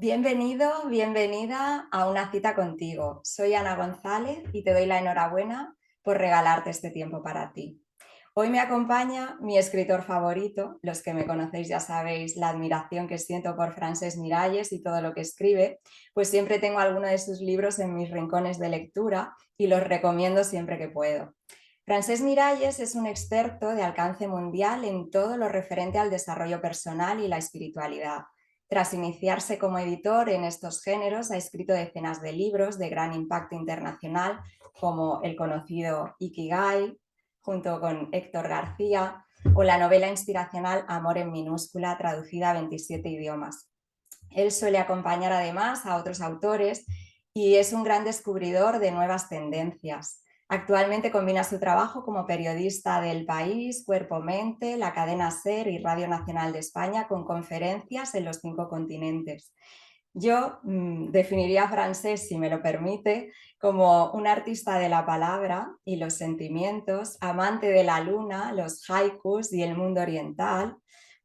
Bienvenido, bienvenida a una cita contigo. Soy Ana González y te doy la enhorabuena por regalarte este tiempo para ti. Hoy me acompaña mi escritor favorito. Los que me conocéis ya sabéis la admiración que siento por Francesc Miralles y todo lo que escribe, pues siempre tengo alguno de sus libros en mis rincones de lectura y los recomiendo siempre que puedo. Francesc Miralles es un experto de alcance mundial en todo lo referente al desarrollo personal y la espiritualidad. Tras iniciarse como editor en estos géneros, ha escrito decenas de libros de gran impacto internacional, como el conocido Ikigai, junto con Héctor García, o la novela inspiracional Amor en minúscula, traducida a 27 idiomas. Él suele acompañar además a otros autores y es un gran descubridor de nuevas tendencias. Actualmente combina su trabajo como periodista del País, Cuerpo Mente, la cadena SER y Radio Nacional de España con conferencias en los 5 continentes. Yo definiría a Francesc, si me lo permite, como un artista de la palabra y los sentimientos, amante de la luna, los haikus y el mundo oriental,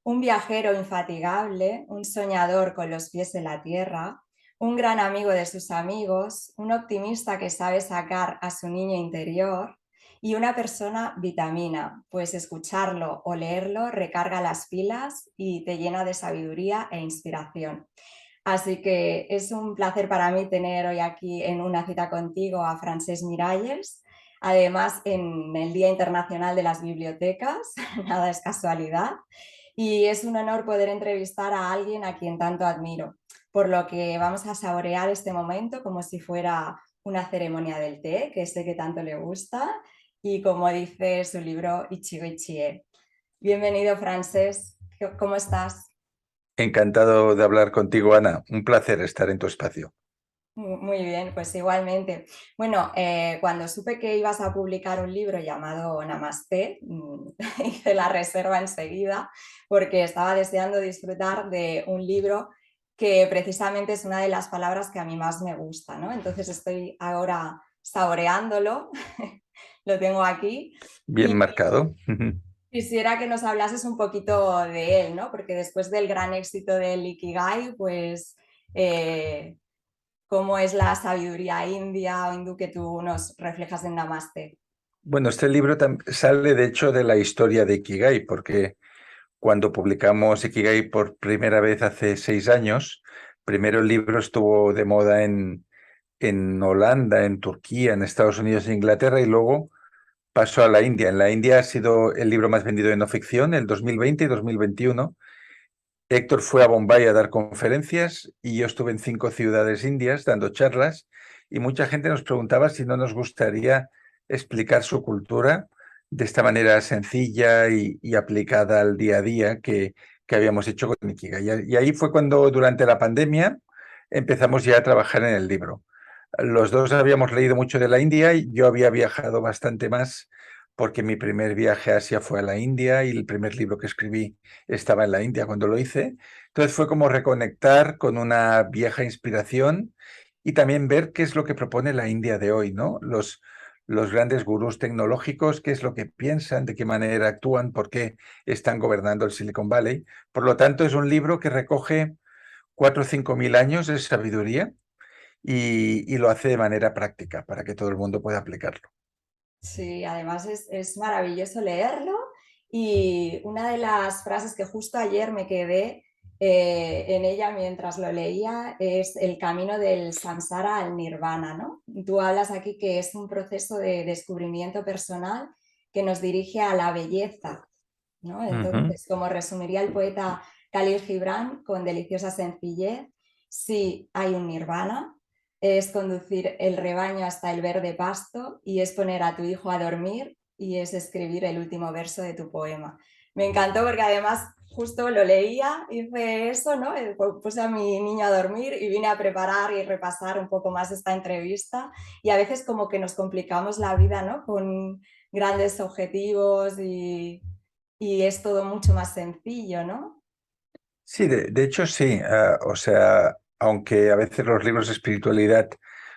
un viajero infatigable, un soñador con los pies en la tierra, un gran amigo de sus amigos, un optimista que sabe sacar a su niño interior y una persona vitamina, pues escucharlo o leerlo recarga las pilas y te llena de sabiduría e inspiración. Así que es un placer para mí tener hoy aquí en una cita contigo a Francesc Miralles, además en el Día Internacional de las Bibliotecas, nada es casualidad, y es un honor poder entrevistar a alguien a quien tanto admiro, por lo que vamos a saborear este momento como si fuera una ceremonia del té, que sé que tanto le gusta, y como dice su libro Ichigo Ichie. Bienvenido, Francesc, ¿cómo estás? Encantado de hablar contigo, Ana. Un placer estar en tu espacio. Muy bien, pues igualmente. Bueno, cuando supe que ibas a publicar un libro llamado Namaste, hice la reserva enseguida porque estaba deseando disfrutar de un libro que precisamente es una de las palabras que a mí más me gusta, ¿no? Entonces estoy ahora saboreándolo, lo tengo aquí Bien y marcado. quisiera que nos hablases un poquito de él, ¿no? Porque después del gran éxito del Ikigai, pues... eh, cómo es la sabiduría india o hindú que tú nos reflejas en Namaste. Bueno, este libro sale de hecho de la historia de Ikigai, porque cuando publicamos Ikigai por primera vez hace 6 años, primero el libro estuvo de moda en Holanda, en Turquía, en Estados Unidos e Inglaterra, y luego pasó a la India. En la India ha sido el libro más vendido de no ficción, el 2020 y 2021. Héctor fue a Bombay a dar conferencias y yo estuve en 5 ciudades indias dando charlas y mucha gente nos preguntaba si no nos gustaría explicar su cultura de esta manera sencilla y aplicada al día a día que habíamos hecho con Ikigai. Y ahí fue cuando durante la pandemia empezamos ya a trabajar en el libro. Los dos habíamos leído mucho de la India y yo había viajado bastante más porque mi primer viaje a Asia fue a la India y el primer libro que escribí estaba en la India cuando lo hice. Entonces fue como reconectar con una vieja inspiración y también ver qué es lo que propone la India de hoy, ¿no? Los grandes gurús tecnológicos, qué es lo que piensan, de qué manera actúan, por qué están gobernando el Silicon Valley. Por lo tanto, es un libro que recoge 4 o 5 mil años de sabiduría y lo hace de manera práctica para que todo el mundo pueda aplicarlo. Sí, además es maravilloso leerlo y una de las frases que justo ayer me quedé en ella mientras lo leía es el camino del samsara al nirvana, ¿no? Tú hablas aquí que es un proceso de descubrimiento personal que nos dirige a la belleza, ¿no? Ujú. Entonces, como resumiría el poeta Khalil Gibran con deliciosa sencillez, sí hay un nirvana, es conducir el rebaño hasta el verde pasto y es poner a tu hijo a dormir y es escribir el último verso de tu poema. Me encantó porque además justo lo leía, hice eso, ¿no? Puse a mi niño a dormir y vine a preparar y repasar un poco más esta entrevista y a veces como que nos complicamos la vida, ¿no? Con grandes objetivos y es todo mucho más sencillo, ¿no? Sí, de hecho sí. O sea, aunque a veces los libros de espiritualidad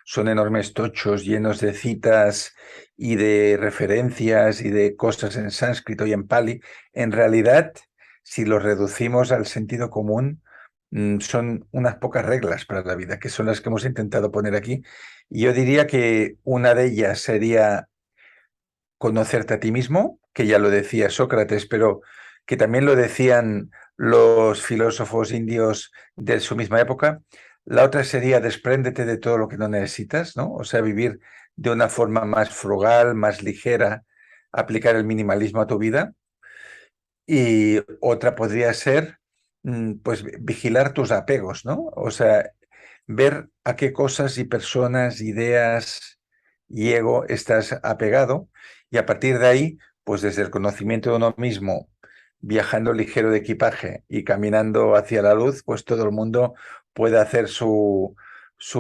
son enormes tochos llenos de citas y de referencias y de cosas en sánscrito y en pali, en realidad, si los reducimos al sentido común, son unas pocas reglas para la vida, que son las que hemos intentado poner aquí. Y yo diría que una de ellas sería conocerte a ti mismo, que ya lo decía Sócrates, pero que también lo decían los filósofos indios de su misma época. La otra sería despréndete de todo lo que no necesitas, ¿no? O sea, vivir de una forma más frugal, más ligera, aplicar el minimalismo a tu vida. Y otra podría ser, pues, vigilar tus apegos, ¿no? O sea, ver a qué cosas y personas, ideas y ego estás apegado y a partir de ahí, pues desde el conocimiento de uno mismo, viajando ligero de equipaje y caminando hacia la luz, pues todo el mundo puede hacer su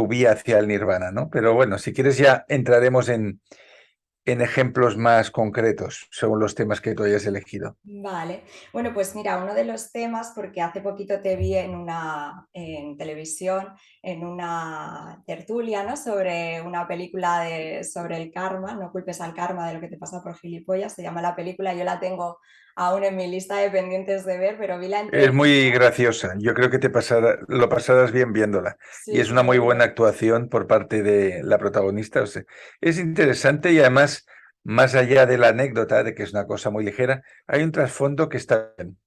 vía hacia el nirvana, ¿no? Pero bueno, si quieres ya entraremos en ejemplos más concretos según los temas que tú hayas elegido. Vale, bueno, pues mira, uno de los temas, porque hace poquito te vi en televisión, en una tertulia, ¿no? Sobre una película sobre el karma, no culpes al karma de lo que te pasa por gilipollas, se llama la película, yo la tengo aún en mi lista de pendientes de ver, pero vi la Es entrevista, muy graciosa. Yo creo que lo pasarás bien viéndola. Y sí, es una muy buena seguro. actuación por parte de la protagonista. O sea, es interesante y además, más allá de la anécdota de que es una cosa muy ligera, hay un trasfondo que está bien.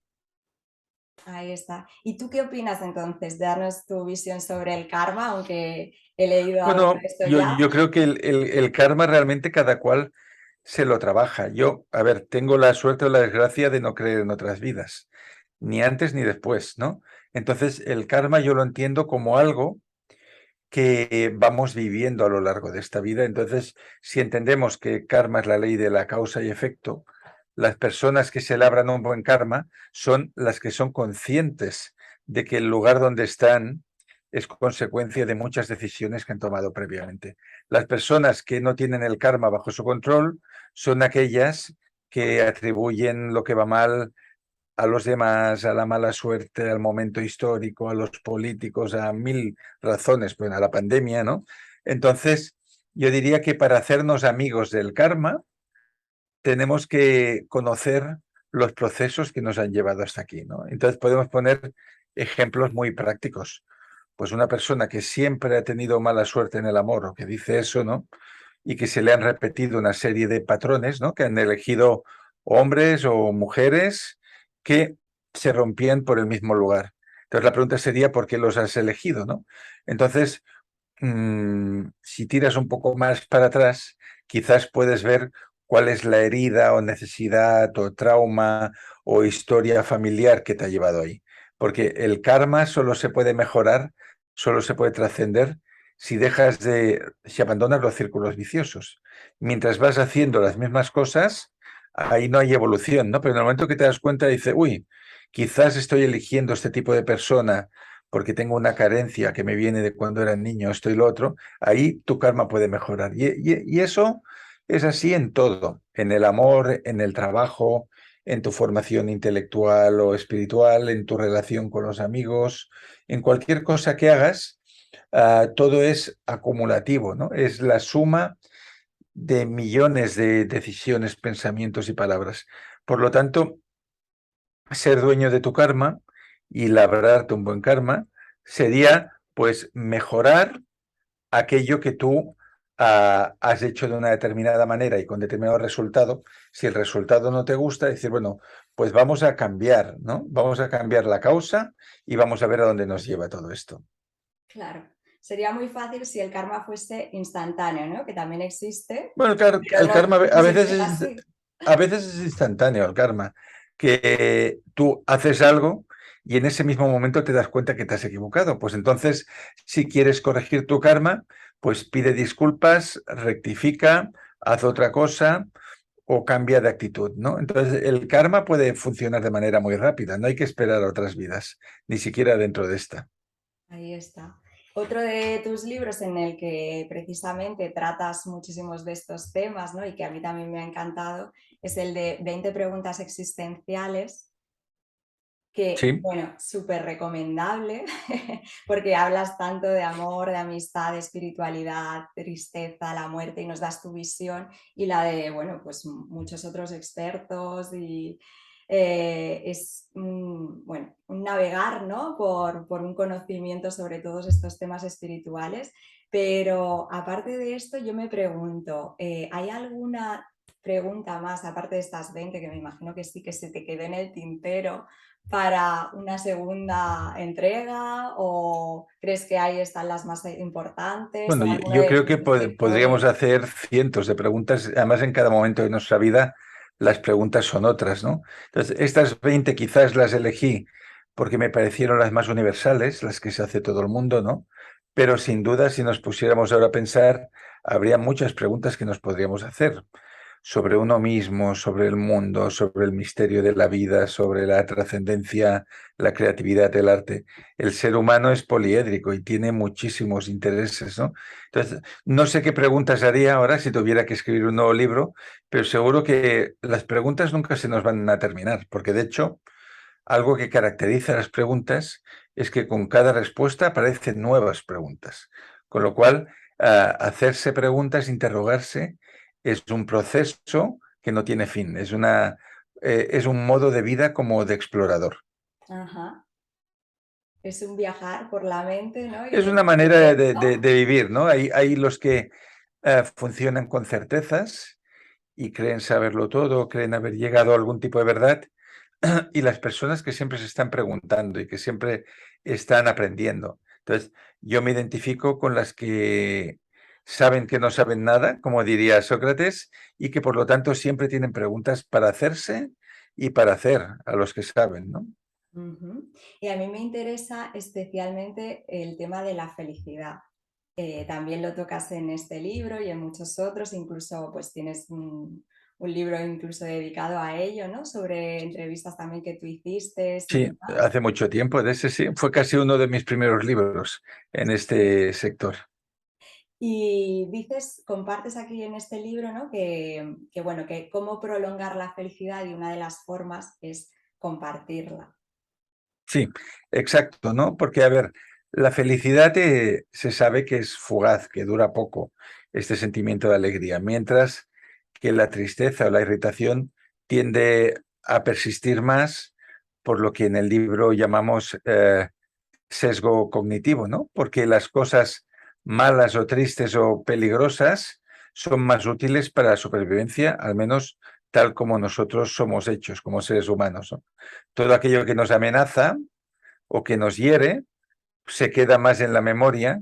Ahí está. ¿Y tú qué opinas entonces? Darnos tu visión sobre el karma, aunque he leído algo de Bueno, esto ya. yo creo que el karma realmente cada cual se lo trabaja. Yo, a ver, tengo la suerte o la desgracia de no creer en otras vidas, ni antes ni después, ¿no? Entonces, el karma yo lo entiendo como algo que vamos viviendo a lo largo de esta vida. Entonces, si entendemos que karma es la ley de la causa y efecto, las personas que se labran un buen karma son las que son conscientes de que el lugar donde están es consecuencia de muchas decisiones que han tomado previamente. Las personas que no tienen el karma bajo su control son aquellas que atribuyen lo que va mal a los demás, a la mala suerte, al momento histórico, a los políticos, a mil razones, pues a la pandemia, ¿no? Entonces, yo diría que para hacernos amigos del karma, tenemos que conocer los procesos que nos han llevado hasta aquí, ¿no? Entonces podemos poner ejemplos muy prácticos. Pues una persona que siempre ha tenido mala suerte en el amor, o que dice eso, ¿no? Y que se le han repetido una serie de patrones, ¿no? Que han elegido hombres o mujeres que se rompían por el mismo lugar. Entonces la pregunta sería, ¿por qué los has elegido, no? Entonces, si tiras un poco más para atrás, quizás puedes ver cuál es la herida o necesidad o trauma o historia familiar que te ha llevado ahí. Porque el karma solo se puede mejorar, solo se puede trascender si abandonas los círculos viciosos. Mientras vas haciendo las mismas cosas, ahí no hay evolución, ¿no? Pero en el momento que te das cuenta, dices, uy, quizás estoy eligiendo este tipo de persona porque tengo una carencia que me viene de cuando era niño, esto y lo otro, ahí tu karma puede mejorar. Y eso es así en todo, en el amor, en el trabajo, en tu formación intelectual o espiritual, en tu relación con los amigos, en cualquier cosa que hagas, todo es acumulativo, ¿no? Es la suma de millones de decisiones, pensamientos y palabras. Por lo tanto, ser dueño de tu karma y labrarte un buen karma sería pues mejorar aquello que tú has hecho de una determinada manera y con determinado resultado. Si el resultado no te gusta, decir, bueno, pues vamos a cambiar, ¿no? Vamos a cambiar la causa y vamos a ver a dónde nos lleva todo esto. Claro. Sería muy fácil si el karma fuese instantáneo, ¿no? Que también existe, Bueno, claro, pero el no karma suele ser así. a veces es instantáneo, el karma, que tú haces algo y en ese mismo momento te das cuenta que te has equivocado. Pues entonces, si quieres corregir tu karma, pues pide disculpas, rectifica, haz otra cosa o cambia de actitud, ¿no? Entonces, el karma puede funcionar de manera muy rápida, no hay que esperar a otras vidas, ni siquiera dentro de esta. Ahí está. Otro de tus libros en el que precisamente tratas muchísimos de estos temas, ¿no? Y que a mí también me ha encantado, es el de 20 preguntas existenciales, que, Sí. bueno, súper recomendable, porque hablas tanto de amor, de amistad, de espiritualidad, tristeza, la muerte, y nos das tu visión y la de, bueno, pues muchos otros expertos y es bueno, un un navegar, ¿no? Por un conocimiento sobre todos estos temas espirituales. Pero aparte de esto, yo me pregunto, ¿hay alguna pregunta más, aparte de estas 20 que me imagino que sí que se te quedó en el tintero, para una segunda entrega? ¿O crees que ahí están las más importantes? Bueno, ¿O alguno yo de creo que tus podríamos lectores? hacer cientos de preguntas. Además, en cada momento de nuestra vida, las preguntas son otras, ¿no? Entonces, estas 20 quizás las elegí porque me parecieron las más universales, las que se hace todo el mundo, ¿no? Pero sin duda, si nos pusiéramos ahora a pensar, habría muchas preguntas que nos podríamos hacer sobre uno mismo, sobre el mundo, sobre el misterio de la vida, sobre la trascendencia, la creatividad, el arte. El ser humano es poliédrico y tiene muchísimos intereses, ¿no? Entonces, no sé qué preguntas haría ahora si tuviera que escribir un nuevo libro, pero seguro que las preguntas nunca se nos van a terminar, porque de hecho, algo que caracteriza a las preguntas es que con cada respuesta aparecen nuevas preguntas. Con lo cual, hacerse preguntas, interrogarse, es un proceso que no tiene fin. Es un modo de vida como de explorador. Ajá. Es un viajar por la mente, ¿no? Y Es de una manera descubrimiento. de vivir, ¿no? Hay los que funcionan con certezas y creen saberlo todo, creen haber llegado a algún tipo de verdad, y las personas que siempre se están preguntando y que siempre están aprendiendo. Entonces, yo me identifico con las que saben que no saben nada, como diría Sócrates, y que por lo tanto siempre tienen preguntas para hacerse y para hacer a los que saben, ¿no? Ujú. Y a mí me interesa especialmente el tema de la felicidad. También lo tocas en este libro y en muchos otros, incluso pues tienes un libro incluso dedicado a ello, ¿no? Sobre entrevistas también que tú hiciste y Sí, demás. hace mucho tiempo, de ese sí, fue casi uno de mis primeros libros en este sector. Y dices, compartes aquí en este libro, ¿no? Bueno, que cómo prolongar la felicidad y una de las formas es compartirla. Sí, exacto, ¿no? Porque, a ver, la felicidad se sabe que es fugaz, que dura poco, este sentimiento de alegría, mientras que la tristeza o la irritación tiende a persistir más por lo que en el libro llamamos sesgo cognitivo, ¿no? Porque las cosas malas o tristes o peligrosas son más útiles para la supervivencia, al menos tal como nosotros somos hechos como seres humanos, ¿no? Todo aquello que nos amenaza o que nos hiere se queda más en la memoria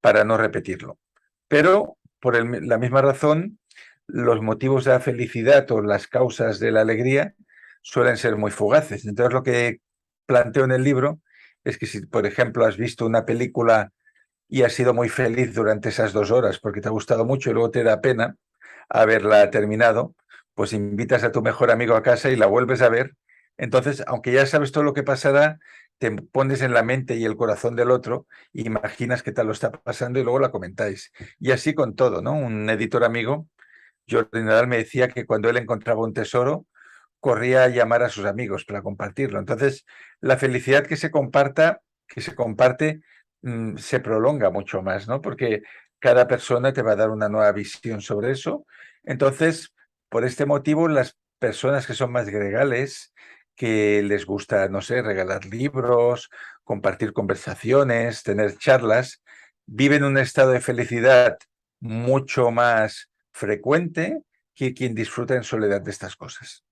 para no repetirlo. Pero por la misma razón, los motivos de la felicidad o las causas de la alegría suelen ser muy fugaces. Entonces lo que planteo en el libro es que si, por ejemplo, has visto una película y has sido muy feliz durante esas 2 horas porque te ha gustado mucho y luego te da pena haberla terminado, pues invitas a tu mejor amigo a casa y la vuelves a ver. Entonces, aunque ya sabes todo lo que pasará, te pones en la mente y el corazón del otro, e imaginas qué tal lo está pasando y luego la comentáis. Y así con todo, ¿no? Un editor amigo, Jordi Nadal, me decía que cuando él encontraba un tesoro, corría a llamar a sus amigos para compartirlo. Entonces, la felicidad que se comparte, se prolonga mucho más, ¿no? Porque cada persona te va a dar una nueva visión sobre eso. Entonces, por este motivo, las personas que son más gregales, que les gusta, no sé, regalar libros, compartir conversaciones, tener charlas, viven un estado de felicidad mucho más frecuente que quien disfruta en soledad de estas cosas.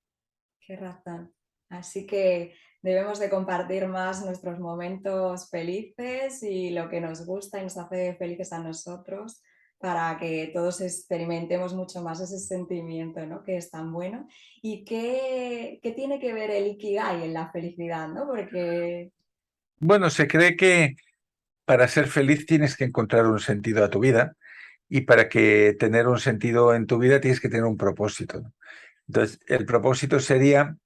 Qué razón. Así que debemos de compartir más nuestros momentos felices y lo que nos gusta y nos hace felices a nosotros para que todos experimentemos mucho más ese sentimiento, ¿no? Que es tan bueno. ¿Y qué tiene que ver el Ikigai en la felicidad, ¿no? Porque... Bueno, se cree que para ser feliz tienes que encontrar un sentido a tu vida y para que tener un sentido en tu vida tienes que tener un propósito, ¿no? Entonces, el propósito sería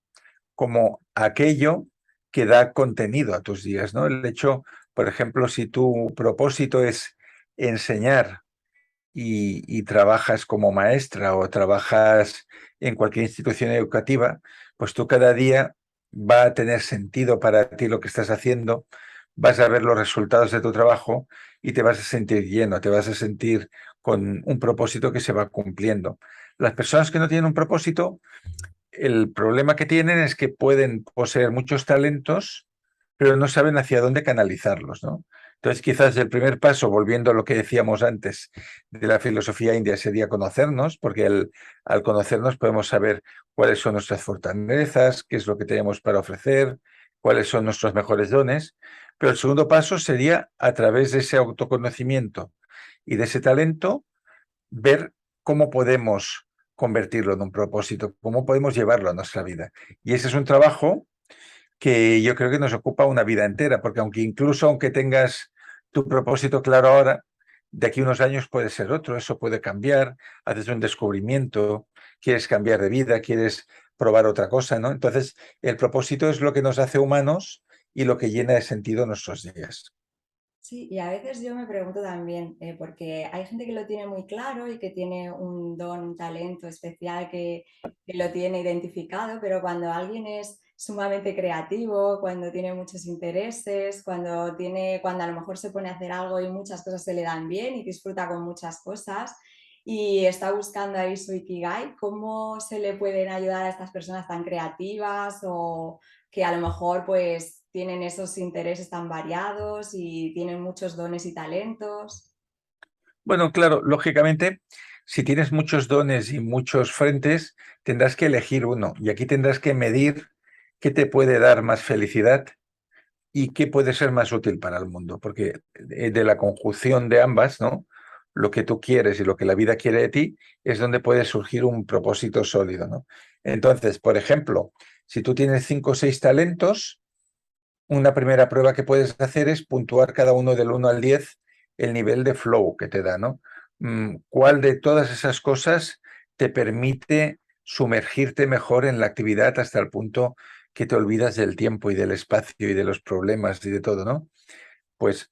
como aquello que da contenido a tus días, ¿no? El hecho, por ejemplo, si tu propósito es enseñar y trabajas como maestra o trabajas en cualquier institución educativa, pues tú cada día va a tener sentido para ti lo que estás haciendo, vas a ver los resultados de tu trabajo y te vas a sentir lleno, te vas a sentir con un propósito que se va cumpliendo. Las personas que no tienen un propósito, el problema que tienen es que pueden poseer muchos talentos, pero no saben hacia dónde canalizarlos, ¿no? Entonces, quizás el primer paso, volviendo a lo que decíamos antes de la filosofía india, sería conocernos, porque al conocernos podemos saber cuáles son nuestras fortalezas, qué es lo que tenemos para ofrecer, cuáles son nuestros mejores dones. Pero el segundo paso sería, a través de ese autoconocimiento y de ese talento, ver cómo podemos convertirlo en un propósito, cómo podemos llevarlo a nuestra vida. Y ese es un trabajo que yo creo que nos ocupa una vida entera, porque aunque tengas tu propósito claro ahora, de aquí a unos años puede ser otro, eso puede cambiar, haces un descubrimiento, quieres cambiar de vida, quieres probar otra cosa, ¿no? Entonces, el propósito es lo que nos hace humanos y lo que llena de sentido nuestros días. Sí, y a veces yo me pregunto también, porque hay gente que lo tiene muy claro y que tiene un don, un talento especial que lo tiene identificado, pero cuando alguien es sumamente creativo, cuando tiene muchos intereses, cuando a lo mejor se pone a hacer algo y muchas cosas se le dan bien y disfruta con muchas cosas y está buscando ahí su Ikigai, ¿cómo se le pueden ayudar a estas personas tan creativas o que a lo mejor pues tienen esos intereses tan variados y tienen muchos dones y talentos? Bueno, claro, lógicamente, si tienes muchos dones y muchos frentes, tendrás que elegir uno y aquí tendrás que medir qué te puede dar más felicidad y qué puede ser más útil para el mundo, porque de la conjunción de ambas, ¿no? Lo que tú quieres y lo que la vida quiere de ti es donde puede surgir un propósito sólido, ¿no? Entonces, por ejemplo, si tú tienes 5 o 6 talentos, una primera prueba que puedes hacer es puntuar cada uno del 1 al 10 el nivel de flow que te da, ¿no? ¿Cuál de todas esas cosas te permite sumergirte mejor en la actividad hasta el punto que te olvidas del tiempo y del espacio y de los problemas y de todo, ¿no? Pues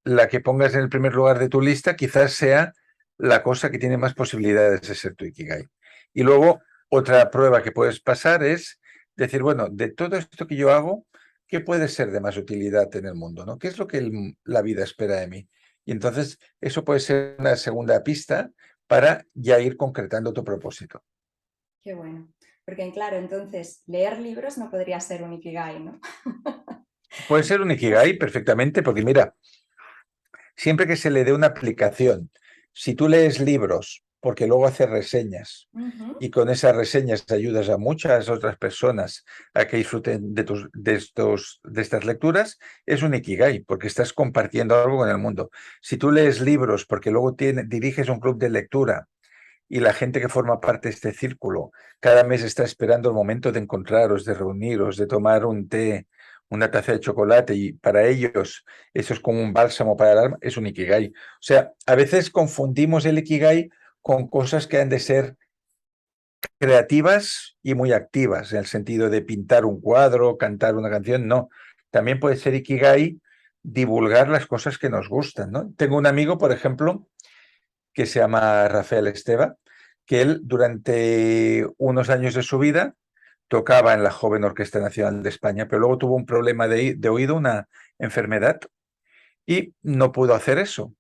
la que pongas en el primer lugar de tu lista quizás sea la cosa que tiene más posibilidades de ser tu Ikigai. Y luego otra prueba que puedes pasar es decir, bueno, de todo esto que yo hago, ¿qué puede ser de más utilidad en el mundo? ¿No? ¿Qué es lo que la vida espera de mí? Y entonces eso puede ser una segunda pista para ya ir concretando tu propósito. Qué bueno. Porque claro, entonces leer libros no podría ser un Ikigai, ¿no? Puede ser un Ikigai perfectamente, porque mira, siempre que se le dé una aplicación, si tú lees libros, porque luego haces reseñas, Ujú. y con esas reseñas ayudas a muchas otras personas a que disfruten de estas lecturas, es un Ikigai, porque estás compartiendo algo con el mundo. Si tú lees libros porque luego diriges un club de lectura y la gente que forma parte de este círculo cada mes está esperando el momento de encontraros, de reuniros, de tomar un té, una taza de chocolate y para ellos eso es como un bálsamo para el alma, es un ikigai. O sea, a veces confundimos el ikigai con cosas que han de ser creativas y muy activas, en el sentido de pintar un cuadro, cantar una canción, no. También puede ser ikigai divulgar las cosas que nos gustan, ¿no? Tengo un amigo, por ejemplo, que se llama Rafael Esteva, que él durante unos años de su vida tocaba en la Joven Orquesta Nacional de España, pero luego tuvo un problema de oído, una enfermedad, y no pudo hacer eso.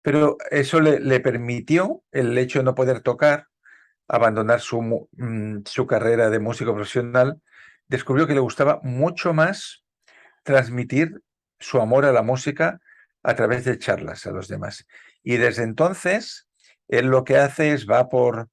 Pero eso le permitió, el hecho de no poder tocar, abandonar su carrera de músico profesional, descubrió que le gustaba mucho más transmitir su amor a la música a través de charlas a los demás. Y desde entonces, él lo que hace es va por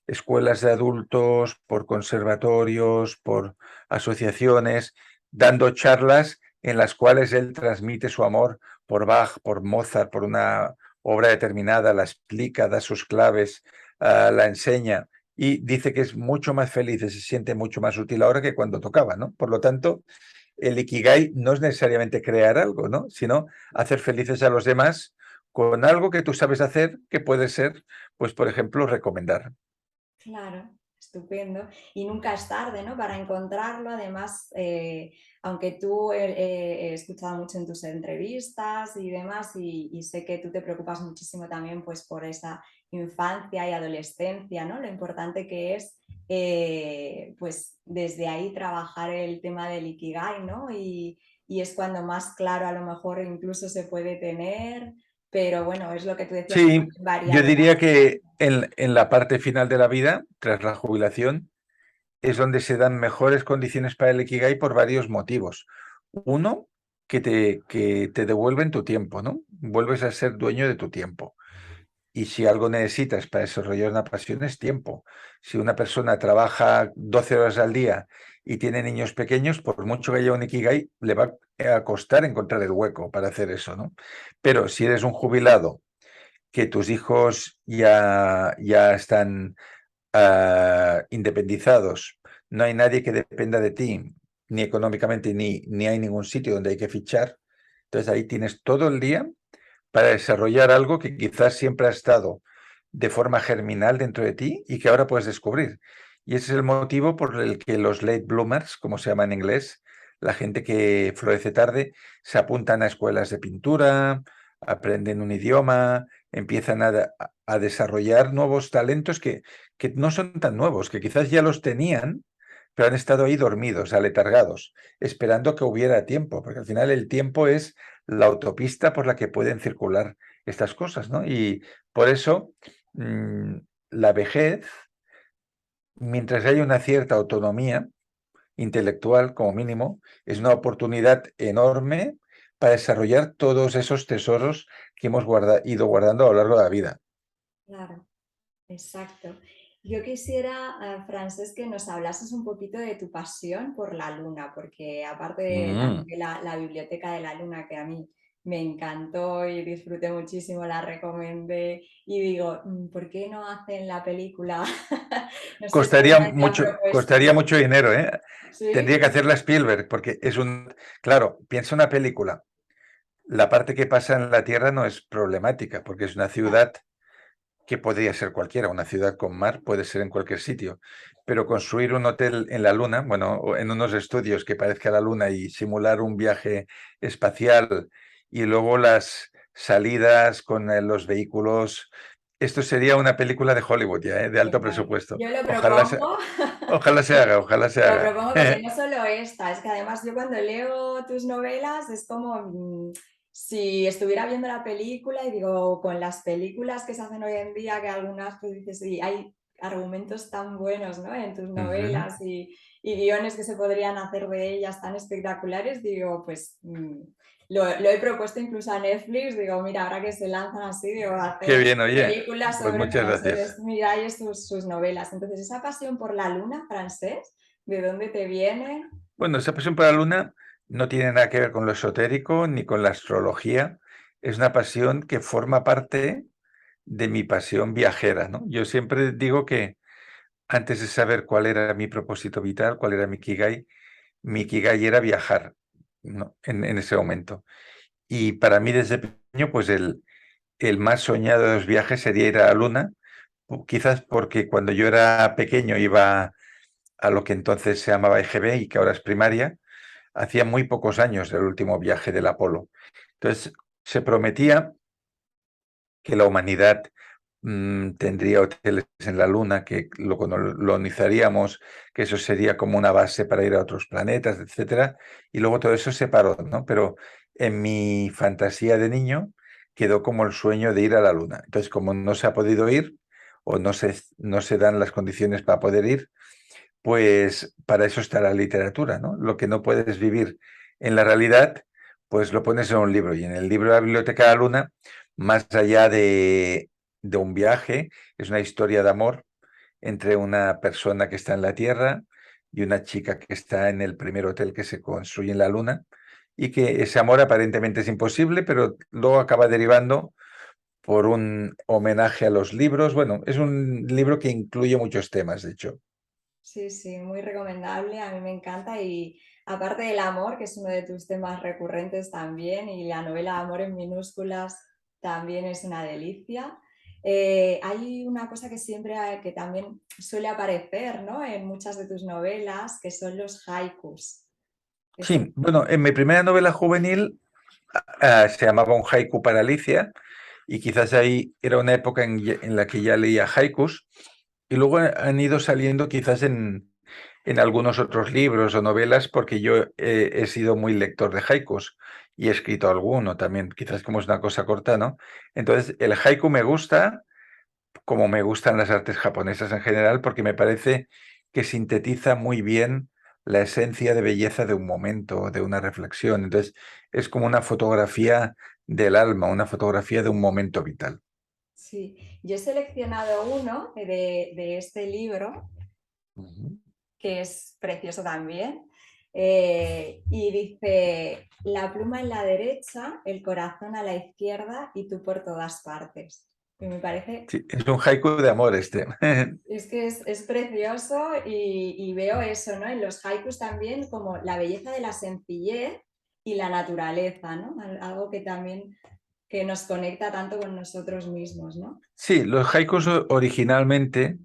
escuelas de adultos, por conservatorios, por asociaciones, dando charlas en las cuales él transmite su amor por Bach, por Mozart, por una obra determinada, la explica, da sus claves, la enseña y dice que es mucho más feliz y se siente mucho más útil ahora que cuando tocaba, ¿no? Por lo tanto, el Ikigai no es necesariamente crear algo, ¿no? Sino hacer felices a los demás con algo que tú sabes hacer, que puede ser, pues, por ejemplo, recomendar. Claro, estupendo. Y nunca es tarde, ¿no? Para encontrarlo. Además, aunque tú he escuchado mucho en tus entrevistas y demás, y sé que tú te preocupas muchísimo también pues, por esa infancia y adolescencia, ¿no? Lo importante que es, pues, desde ahí trabajar el tema del Ikigai, ¿no? Y es cuando más claro a lo mejor incluso se puede tener, pero bueno, es lo que tú decías, que Sí, también varía yo con la diría edad. que en la parte final de la vida, tras la jubilación, es donde se dan mejores condiciones para el Ikigai por varios motivos. Uno, que te devuelven tu tiempo, ¿no? Vuelves a ser dueño de tu tiempo. Y si algo necesitas para desarrollar una pasión es tiempo. Si una persona trabaja 12 horas al día y tiene niños pequeños, por mucho que haya un Ikigai, le va a costar encontrar el hueco para hacer eso, ¿no? Pero si eres un jubilado, que tus hijos ya están independizados, no hay nadie que dependa de ti, ni económicamente, ni hay ningún sitio donde hay que fichar, entonces ahí tienes todo el día para desarrollar algo que quizás siempre ha estado de forma germinal dentro de ti y que ahora puedes descubrir. Y ese es el motivo por el que los late bloomers, como se llama en inglés, la gente que florece tarde, se apuntan a escuelas de pintura, aprenden un idioma, empiezan a desarrollar nuevos talentos que no son tan nuevos, que quizás ya los tenían, pero han estado ahí dormidos, aletargados, esperando que hubiera tiempo, porque al final el tiempo es la autopista por la que pueden circular estas cosas, ¿no? Y por eso mm, la vejez, mientras hay una cierta autonomía intelectual, como mínimo, es una oportunidad enorme para desarrollar todos esos tesoros que hemos ido guardando a lo largo de la vida. Claro, exacto. Yo quisiera, Francés, que nos hablases un poquito de tu pasión por la luna, porque aparte de la Mm. novela La Biblioteca de la Luna, que a mí me encantó y disfruté muchísimo, la recomendé y digo, ¿por qué no hacen la película? No sé si alguna vez te han Costaría propuesto. mucho dinero, ¿eh? Tendría Sí, que hacerla Spielberg, porque claro, piensa una película. La parte que pasa en la Tierra no es problemática, porque es una ya, ciudad que podría ser cualquiera, una ciudad con mar puede ser en cualquier sitio, pero construir un hotel en la Luna, bueno, o en unos estudios que parezca la Luna y simular un viaje espacial y luego las salidas con los vehículos, esto sería una película de Hollywood ya, ¿eh? De alto total. presupuesto. Yo lo Ojalá propongo. ojalá se haga, ojalá se Lo haga. propongo porque no solo esta, es que además yo cuando leo tus novelas es como si estuviera viendo la película y digo, con las películas que se hacen hoy en día, que algunas pues dices, sí, hay argumentos tan buenos, ¿no? En tus Ujú. novelas y guiones que se podrían hacer de ellas tan espectaculares, digo, pues lo he propuesto incluso a Netflix, digo, mira, ahora que se lanzan así, digo, Qué hacer bien, oye, películas pues sobre muchas Francés, gracias. miráis sus novelas. Entonces, esa pasión por la luna, Francés, ¿de dónde te viene? Bueno, esa pasión por la luna no tiene nada que ver con lo esotérico ni con la astrología. Es una pasión que forma parte de mi pasión viajera, ¿no? Yo siempre digo que antes de saber cuál era mi propósito vital, cuál era mi Ikigai era viajar, ¿no? En ese momento. Y para mí desde pequeño, pues el más soñado de los viajes sería ir a la luna, quizás porque cuando yo era pequeño iba a lo que entonces se llamaba EGB y que ahora es primaria, hacía muy pocos años del último viaje del Apolo. Entonces, se prometía que la humanidad tendría hoteles en la Luna, que lo colonizaríamos, que eso sería como una base para ir a otros planetas, etcétera, y luego todo eso se paró, ¿no? Pero en mi fantasía de niño quedó como el sueño de ir a la Luna. Entonces, como no se ha podido ir o no se dan las condiciones para poder ir, pues para eso está la literatura, ¿no? Lo que no puedes vivir en la realidad, pues lo pones en un libro. Y en el libro de la Biblioteca de la Luna, más allá de un viaje, es una historia de amor entre una persona que está en la Tierra y una chica que está en el primer hotel que se construye en la Luna. Y que ese amor aparentemente es imposible, pero luego acaba derivando por un homenaje a los libros. Bueno, es un libro que incluye muchos temas, de hecho. Sí, sí, muy recomendable, a mí me encanta y aparte del amor, que es uno de tus temas recurrentes también, y la novela Amor en minúsculas también es una delicia. Hay una cosa que siempre, que también suele aparecer, ¿no? En muchas de tus novelas, que son los haikus. Eso, Sí, bueno, en mi primera novela juvenil se llamaba Un haiku para Alicia y quizás ahí era una época en la que ya leía haikus y luego han ido saliendo quizás en algunos otros libros o novelas porque yo he sido muy lector de haikus y he escrito alguno también, quizás como es una cosa corta, ¿no? Entonces el haiku me gusta como me gustan las artes japonesas en general porque me parece que sintetiza muy bien la esencia de belleza de un momento, de una reflexión. Entonces, es como una fotografía del alma, una fotografía de un momento vital. Sí, yo he seleccionado uno de este libro, Ujú. que es precioso también, y dice, la pluma en la derecha, el corazón a la izquierda y tú por todas partes. Y me parece, Sí, es un haiku de amor este. es que es precioso y veo eso, ¿no? En los haikus también como la belleza de la sencillez y la naturaleza, ¿no? Algo que también que nos conecta tanto con nosotros mismos, ¿no? Sí, los haikus originalmente,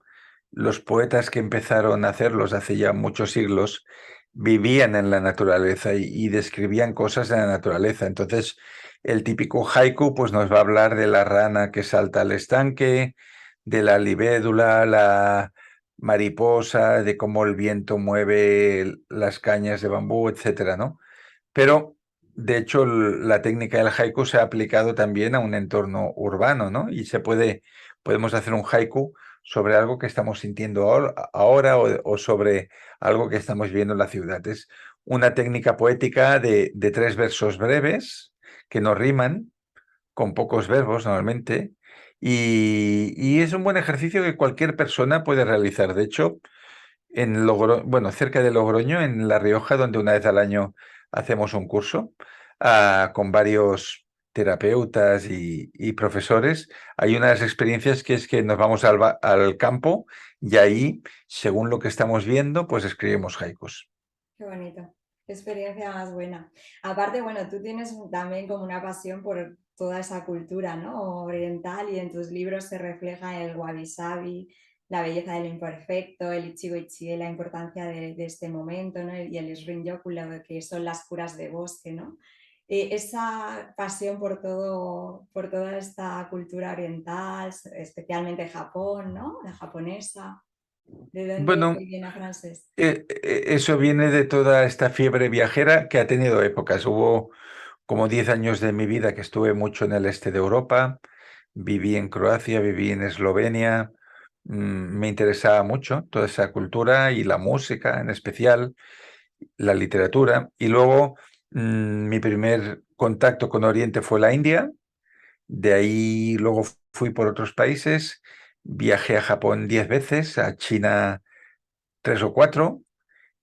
los poetas que empezaron a hacerlos hace ya muchos siglos, vivían en la naturaleza y describían cosas de la naturaleza. Entonces, el típico haiku pues nos va a hablar de la rana que salta al estanque, de la libélula, la mariposa, de cómo el viento mueve las cañas de bambú, etcétera, ¿no? Pero, de hecho, la técnica del haiku se ha aplicado también a un entorno urbano, ¿no? Y podemos hacer un haiku sobre algo que estamos sintiendo ahora o sobre algo que estamos viendo en la ciudad. Es una técnica poética de tres versos breves que no riman, con pocos verbos normalmente, y es un buen ejercicio que cualquier persona puede realizar. De hecho, bueno, cerca de Logroño, en La Rioja, donde una vez al año hacemos un curso con varios terapeutas y profesores. Hay unas experiencias que es que nos vamos al campo y ahí, según lo que estamos viendo, pues escribimos haikus. Qué bonito, qué experiencia más buena. Aparte, bueno, tú tienes también como una pasión por toda esa cultura, ¿no? Oriental y en tus libros se refleja el wabi-sabi, la belleza de lo imperfecto, el ichigo-ichi, la importancia de este momento, ¿no? Y el srin-yoku, lo que son las curas de bosque, ¿no? Esa pasión por toda esta cultura oriental, especialmente Japón, ¿no? La japonesa, ¿de dónde Bueno, viene a francés? eso viene de toda esta fiebre viajera que ha tenido épocas. Hubo como 10 años de mi vida que estuve mucho en el este de Europa, viví en Croacia, viví en Eslovenia, me interesaba mucho toda esa cultura y la música en especial, la literatura. Y luego mi primer contacto con Oriente fue la India, de ahí luego fui por otros países, viajé a Japón 10 veces, a China 3 o 4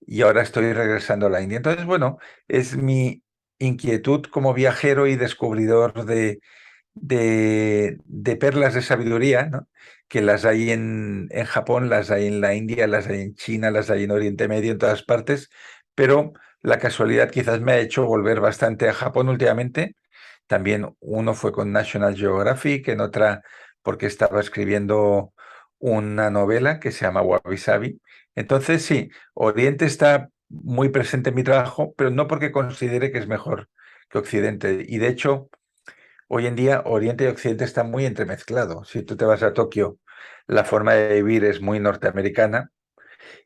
y ahora estoy regresando a la India. Entonces, bueno, es mi inquietud como viajero y descubridor de perlas de sabiduría, ¿no? Que las hay en Japón, las hay en la India, las hay en China, las hay en Oriente Medio, en todas partes, pero la casualidad quizás me ha hecho volver bastante a Japón últimamente. También uno fue con National Geographic, en otra porque estaba escribiendo una novela que se llama Wabi Sabi. Entonces, sí, Oriente está muy presente en mi trabajo, pero no porque considere que es mejor que Occidente. Y de hecho, hoy en día Oriente y Occidente están muy entremezclados. Si tú te vas a Tokio, la forma de vivir es muy norteamericana.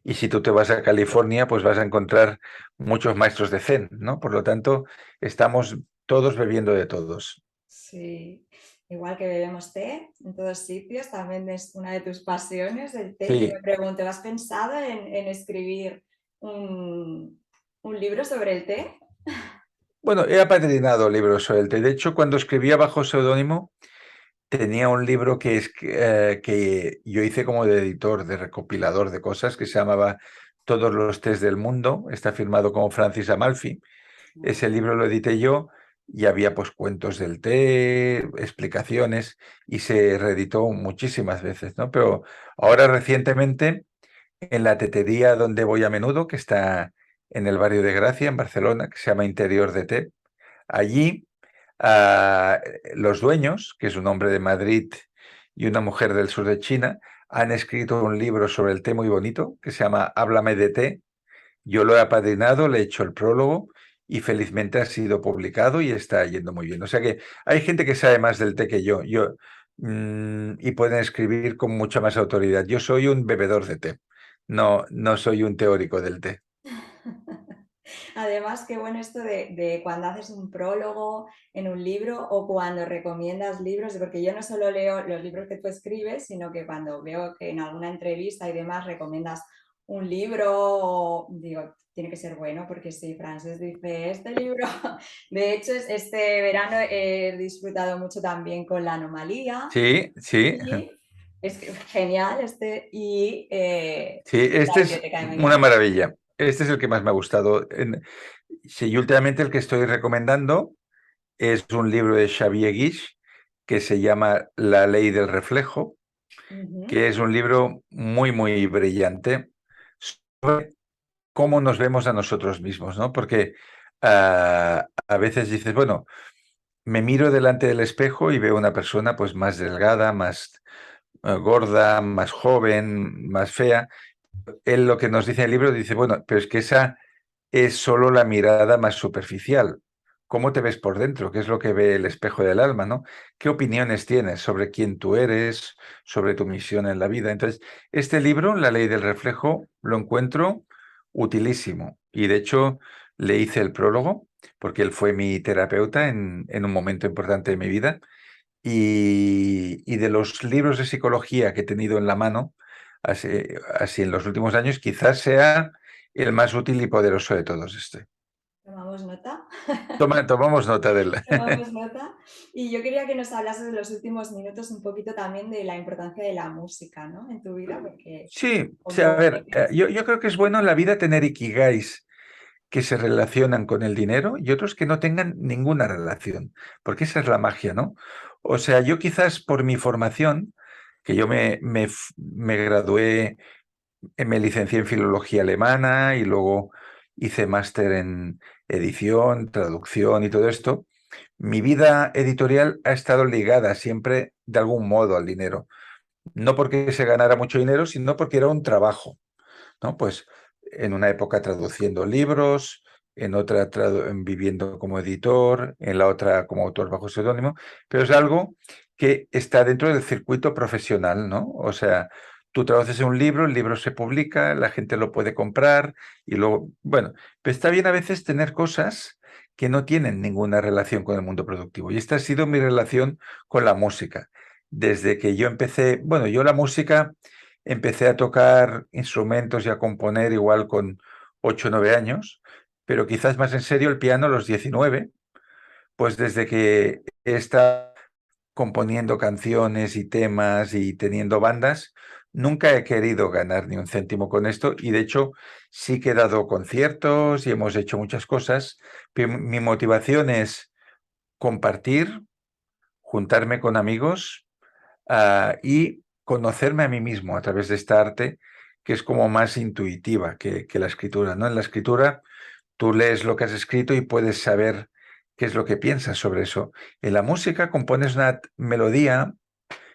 Y si tú te vas a California, pues vas a encontrar muchos maestros de Zen, ¿no? Por lo tanto, estamos todos bebiendo de todos. Sí, igual que bebemos té en todos sitios, también es una de tus pasiones el té. Yo me Sí, pregunto, ¿has pensado en escribir un libro sobre el té? bueno, he apadrinado libros sobre el té. De hecho, cuando escribía bajo seudónimo, tenía un libro que yo hice como de editor, de recopilador de cosas, que se llamaba Todos los tés del mundo. Está firmado como Francis Amalfi. Ese libro lo edité yo y había pues cuentos del té, explicaciones y se reeditó muchísimas veces, ¿no? Pero ahora recientemente en la tetería donde voy a menudo, que está en el barrio de Gracia, en Barcelona, que se llama Interior de Té, allí ah, los dueños, que es un hombre de Madrid y una mujer del sur de China, han escrito un libro sobre el té muy bonito que se llama Háblame de té. Yo lo he apadrinado, le he hecho el prólogo y felizmente ha sido publicado y está yendo muy bien. O sea que hay gente que sabe más del té que yo, y pueden escribir con mucha más autoridad. Yo soy un bebedor de té, no soy un teórico del té. Además, qué bueno esto de cuando haces un prólogo en un libro o cuando recomiendas libros, porque yo no solo leo los libros que tú escribes, sino que cuando veo que en alguna entrevista y demás recomiendas un libro, o, digo, tiene que ser bueno, porque si Frances dice, este libro, de hecho, este verano he disfrutado mucho también con La Anomalía, Sí, sí, y es que, genial, sí, La este es biblioteca me una encanta. maravilla. Este es el que más me ha gustado. Sí, y últimamente el que estoy recomendando es un libro de Xavier Guiche que se llama La ley del reflejo, Ujú. que es un libro muy, muy brillante sobre cómo nos vemos a nosotros mismos, ¿no? Porque a veces dices, bueno, me miro delante del espejo y veo una persona pues más delgada, más gorda, más joven, más fea. Él lo que nos dice en el libro dice, bueno, pero es que esa es solo la mirada más superficial. ¿Cómo te ves por dentro? ¿Qué es lo que ve el espejo del alma, no? ¿Qué opiniones tienes sobre quién tú eres, sobre tu misión en la vida? Entonces, este libro, La ley del reflejo, lo encuentro utilísimo. Y de hecho, le hice el prólogo, porque él fue mi terapeuta en un momento importante de mi vida. Y de los libros de psicología que he tenido en la mano, así, así en los últimos años, quizás sea el más útil y poderoso de todos este. Tomamos nota. Tomamos nota de él. Tomamos nota. Y yo quería que nos hablases en los últimos minutos un poquito también de la importancia de la música, ¿no? En tu vida, porque Sí, sí, a como ver, ves, yo creo que es bueno en la vida tener ikigais que se relacionan con el dinero y otros que no tengan ninguna relación, porque esa es la magia, ¿no? O sea, yo quizás por mi formación, que yo me gradué, me licencié en filología alemana y luego hice máster en edición, traducción y todo esto, mi vida editorial ha estado ligada siempre de algún modo al dinero. No porque se ganara mucho dinero, sino porque era un trabajo, ¿no? Pues en una época traduciendo libros, en otra viviendo como editor, en la otra como autor bajo seudónimo, pero es algo que está dentro del circuito profesional, ¿no? O sea, tú traduces un libro, el libro se publica, la gente lo puede comprar y luego, bueno, pero está bien a veces tener cosas que no tienen ninguna relación con el mundo productivo. Y esta ha sido mi relación con la música. Desde que yo empecé, bueno, yo la música empecé a tocar instrumentos y a componer igual con 8 o 9 años, pero quizás más en serio el piano a los 19, pues desde que he estado componiendo canciones y temas y teniendo bandas, nunca he querido ganar ni un céntimo con esto y de hecho sí que he dado conciertos y hemos hecho muchas cosas, pero mi motivación es compartir, juntarme con amigos y conocerme a mí mismo a través de esta arte que es como más intuitiva que la escritura, ¿no? En la escritura tú lees lo que has escrito y puedes saber qué es lo que piensas sobre eso. En la música compones una melodía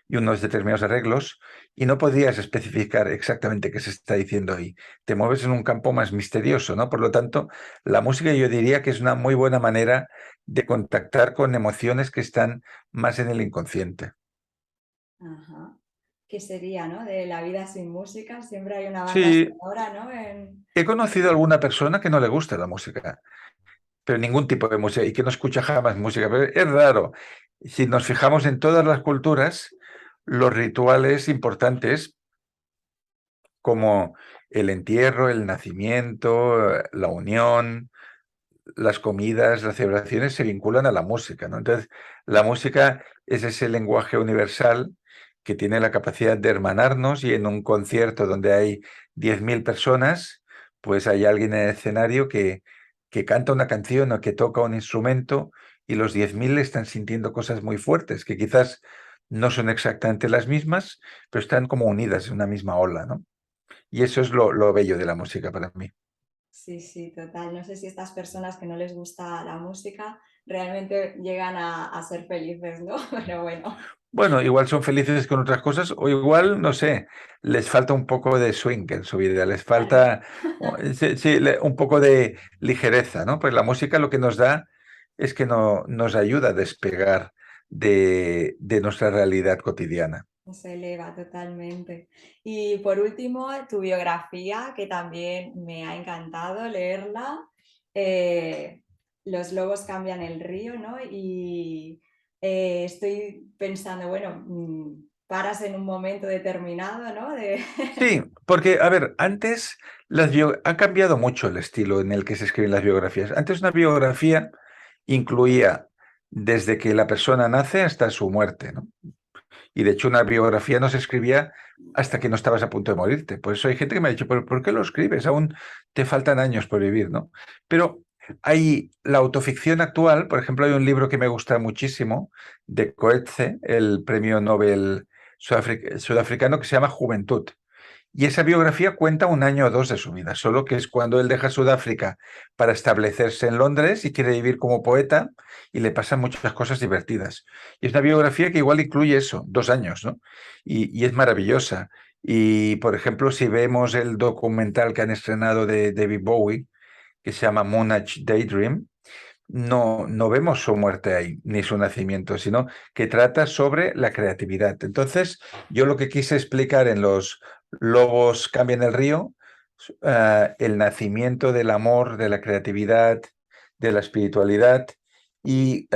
y unos determinados arreglos y no podrías especificar exactamente qué se está diciendo ahí. Te mueves en un campo más misterioso, ¿no? Por lo tanto, la música yo diría que es una muy buena manera de contactar con emociones que están más en el inconsciente. ajá, ¿qué sería, no? De la vida sin música, siempre hay una banda Sí, sonora, ¿no? En... he conocido a alguna persona que no le gusta la música, pero ningún tipo de música y que no escucha jamás música. Pero es raro. Si nos fijamos en todas las culturas, los rituales importantes como el entierro, el nacimiento, la unión, las comidas, las celebraciones se vinculan a la música, ¿no? Entonces, la música es ese lenguaje universal que tiene la capacidad de hermanarnos y en un concierto donde hay 10.000 personas, pues hay alguien en el escenario que canta una canción o que toca un instrumento y los 10.000 están sintiendo cosas muy fuertes que quizás no son exactamente las mismas, pero están como unidas en una misma ola, ¿no? Y eso es lo bello de la música para mí. Sí, sí, total. No sé si estas personas que no les gusta la música realmente llegan a ser felices, ¿no? Pero bueno, Bueno, igual son felices con otras cosas o igual, no sé, les falta un poco de swing en su vida, les claro. falta sí, sí, un poco de ligereza, ¿no? Pues la música lo que nos da es que nos ayuda a despegar de nuestra realidad cotidiana. Se eleva totalmente. Y por último, tu biografía, que también me ha encantado leerla. eh, Los lobos cambian el río, ¿no? Y estoy pensando, bueno, paras en un momento determinado, ¿no? Sí, porque, a ver, antes ha cambiado mucho el estilo en el que se escriben las biografías. Antes una biografía incluía desde que la persona nace hasta su muerte, ¿no? Y de hecho una biografía no se escribía hasta que no estabas a punto de morirte. Por eso hay gente que me ha dicho, ¿pero por qué lo escribes? Aún te faltan años por vivir, ¿no? Pero hay la autoficción actual, por ejemplo, hay un libro que me gusta muchísimo de Coetzee, el premio Nobel sudafricano, que se llama Juventud. Y esa biografía cuenta un año o dos de su vida, solo que es cuando él deja Sudáfrica para establecerse en Londres y quiere vivir como poeta y le pasan muchas cosas divertidas. Y es una biografía que igual incluye eso, 2 años, ¿no? Y es maravillosa. Y, por ejemplo, si vemos el documental que han estrenado de David Bowie, que se llama Moonage Daydream, no vemos su muerte ahí, ni su nacimiento, sino que trata sobre la creatividad. Entonces, yo lo que quise explicar en Los lobos cambian el río, el nacimiento del amor, de la creatividad, de la espiritualidad y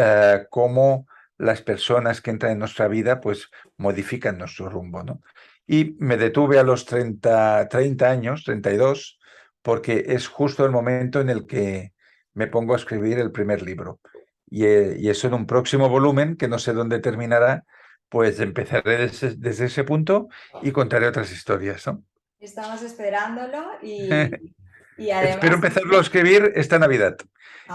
cómo las personas que entran en nuestra vida pues modifican nuestro rumbo, ¿no? Y me detuve a los 30 años, 32, porque es justo el momento en el que me pongo a escribir el primer libro. Y eso en un próximo volumen, que no sé dónde terminará, pues empezaré desde ese punto y contaré otras historias, ¿no? Estamos esperándolo y Espero además, empezarlo a escribir esta Navidad.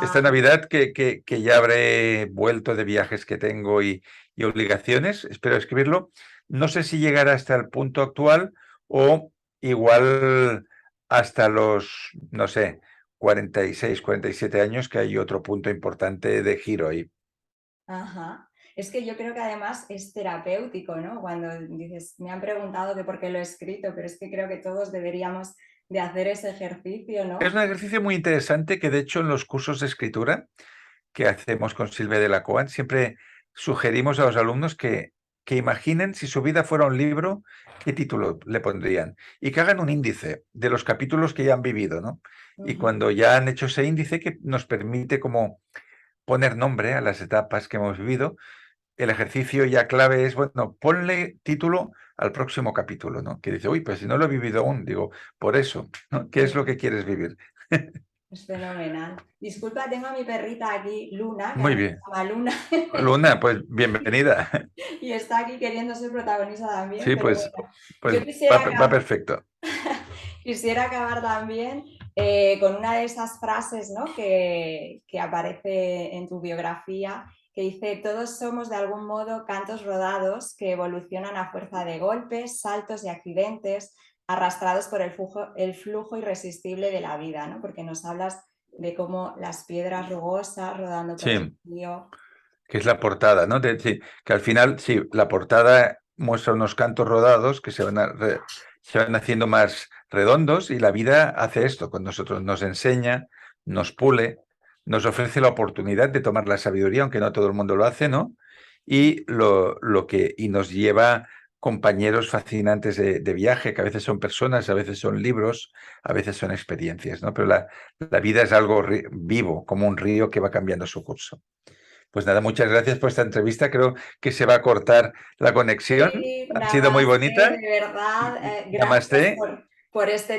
Esta ah, Navidad que ya habré vuelto de viajes que tengo y obligaciones. Espero escribirlo. No sé si llegará hasta el punto actual o igual hasta los, no sé, 46, 47 años, que hay otro punto importante de giro ahí. ajá. Es que yo creo que además es terapéutico, ¿no? Cuando dices, me han preguntado que por qué lo he escrito, pero es que creo que todos deberíamos de hacer ese ejercicio, Es ¿no? un ejercicio muy interesante que de hecho en los cursos de escritura que hacemos con Silvia de la Coan, siempre sugerimos a los alumnos que imaginen si su vida fuera un libro, qué título le pondrían y que hagan un índice de los capítulos que ya han vivido, ¿no? Y Ujú. cuando ya han hecho ese índice que nos permite como poner nombre a las etapas que hemos vivido, el ejercicio ya clave es, bueno, ponle título al próximo capítulo, ¿no? Que dice, uy, pues si no lo he vivido aún, digo, por eso, ¿no? ¿Qué es lo que quieres vivir? Es fenomenal. Disculpa, tengo a mi perrita aquí, Luna, que Muy además bien. se llama Luna, Luna, pues bienvenida. y está aquí queriendo ser protagonista también, Sí, pero pues, bueno, pues yo quisiera va perfecto. quisiera acabar también con una de esas frases, ¿no? que aparece en tu biografía, que dice, todos somos de algún modo cantos rodados que evolucionan a fuerza de golpes, saltos y accidentes, arrastrados por el flujo irresistible de la vida, ¿no? Porque nos hablas de cómo las piedras rugosas rodando por el Sí, río. que es la portada, ¿no? Sí, que al final, sí, la portada muestra unos cantos rodados que se van haciendo más redondos y la vida hace esto con nosotros, nos enseña, nos pule, nos ofrece la oportunidad de tomar la sabiduría, aunque no todo el mundo lo hace, ¿no? Y nos lleva compañeros fascinantes de viaje, que a veces son personas, a veces son libros, a veces son experiencias, ¿no? Pero la vida es algo vivo, como un río que va cambiando su curso. Pues nada, muchas gracias por esta entrevista. Creo que se va a cortar la conexión. Sí, Ha sido muy namaste, bonita. de verdad, gracias Namaste. por este